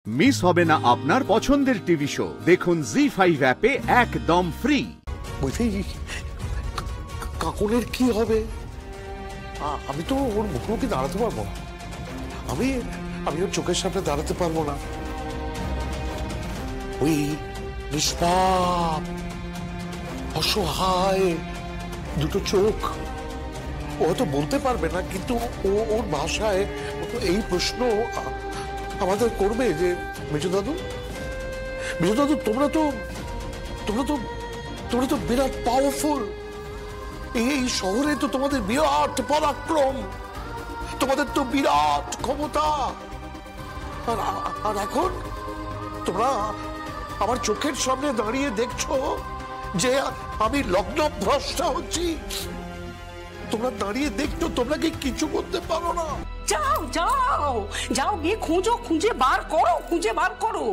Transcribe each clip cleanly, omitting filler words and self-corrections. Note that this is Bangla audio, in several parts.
মিস হবে না আপনার পছন্দের টিভি শো। দেখুন জি5 অ্যাপে একদম ফ্রি। বলছি কাকুনের কি হবে? আমি তো ওর মুখোমুখি দাঁড়াতে পারবো না। আমি ওর চোখের সামনে দাঁড়াতে পারবো না। ওই নিষ্পাপ অসহায় দুটো চোখ, ও হয়তো বলতে পারবে না, কিন্তু ওর ভাষায় এই প্রশ্ন আমাদের করবে যে মেজো দাদু তোমরা তো বিরাট পাওয়ারফুল। এই শহরে তো তোমাদের বিরাট পরাক্রম, তোমাদের তো বিরাট ক্ষমতা, আর এখন তোমরা আমার চোখের সামনে দাঁড়িয়ে দেখছো যে আমি লগ্নভ্রষ্টা হচ্ছি। তোমরা দাঁড়িয়ে দেখছো, তোমরা কি কিছু করতে পারো না? যাও যাও যাও, গিয়ে খুঁজে বার করো।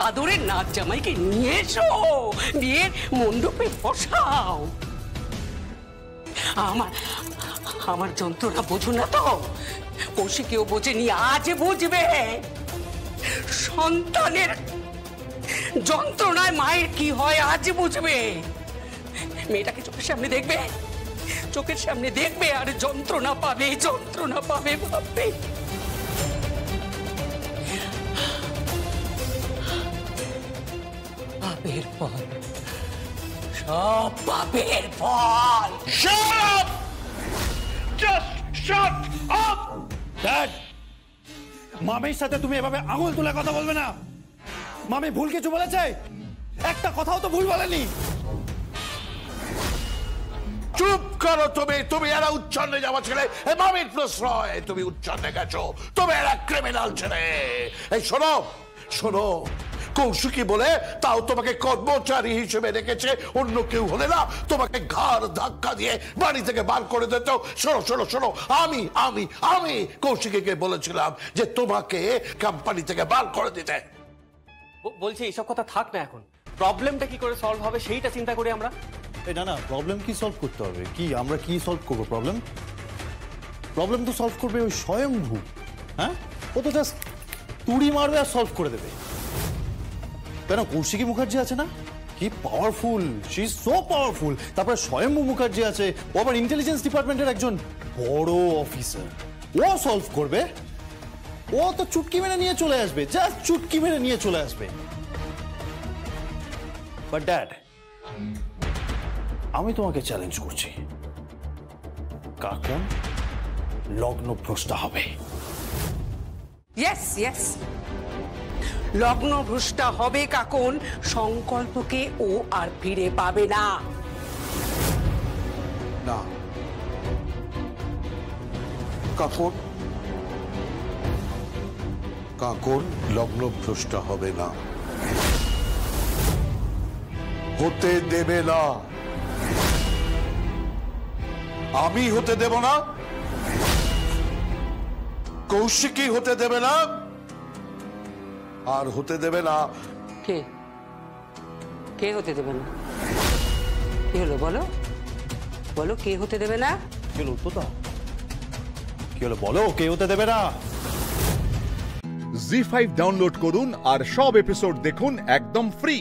আদরের নাচ জামাইকে নিয়ে এসো, বিয়ের মণ্ডপে বসাও। আমার যন্ত্রণা বোঝো না তো? কৌশিকেও বোঝেনি, আজ বুঝবে। সন্তানের যন্ত্রণায় মায়ের কি হয় আজ বুঝবে। মেয়েটাকে চোখের সামনে দেখবে আর যন্ত্রণা পাবে ভাববে। পাপের ফল, সব পাপের ফল। মামির সাথে তুমি এভাবে আঙুল তুলে কথা বলবে না। মামি ভুল কিছু বলেছে? একটা কথাও তো ভুল বলেনি। চুপ করো তুমি এরা উচ্ছন্নে যাওয়া ছেলে, মামির প্রশ্রয় তুমি উচ্ছন্নে গেছো, তুমি এরা ক্রিমিনাল ছেলে। এই শোনো, কৌশিকী বলে তাও তোমাকে কর্মচারী হিসেবে রেখেছে, অন্য কেউ হলে না তোমাকে ঘাড় ধাক্কা দিয়ে বাড়ি থেকে বার করে দিত। শোনো, আমি কৌশিকীকে বলেছিলাম যে তোমাকে কোম্পানি থেকে বার করে দিতে। বলছি এইসব কথা থাক না, এখন প্রবলেমটা কি করে সলভ হবে সেইটা চিন্তা করি আমরা। না, প্রবলেম কি সলভ করতে হবে? আমরা কি সলভ করবো? প্রবলেম তো সলভ করবে ওই স্বয়ম্ভু। হ্যাঁ, ও তো জাস্ট তুড়ি মারবে আর সলভ করে দেবে। কেন, কৌশিকী মুখার্জি আছে না, কি powerful, she is so powerful. তারপরে স্বয়ম্ভু মুখার্জি আছে, ও আবার ইন্টেলিজেন্স ডিপার্টমেন্টের একজন বড় অফিসার। ও সলভ করবে। ও তো চুটকি মেরে নিয়ে চলে আসবে, জাস্ট চুটকি মেরে নিয়ে চলে আসবে। বাট ড্যাড, আমি তোমাকে চ্যালেঞ্জ করছি, কাকন লগ্নভ্রষ্টা হবে। ইয়েস, লগ্নভ্রষ্টা হবে কাকন। সংকল্পকে ও আর ফিরে পাবে না। কাকন লগ্নভ্রষ্টা হবে না, হতে দেবে না। আমি হতে দেব না, কৌশিকী হতে দেবে না, আর হতে দেবে না। কে হতে দেবে না? কি হলো বলো, কে হতে দেবে না? কি হলো বলো, কে হতে দেবে না? জি5 ডাউনলোড করুন আর সব এপিসোড দেখুন একদম ফ্রি।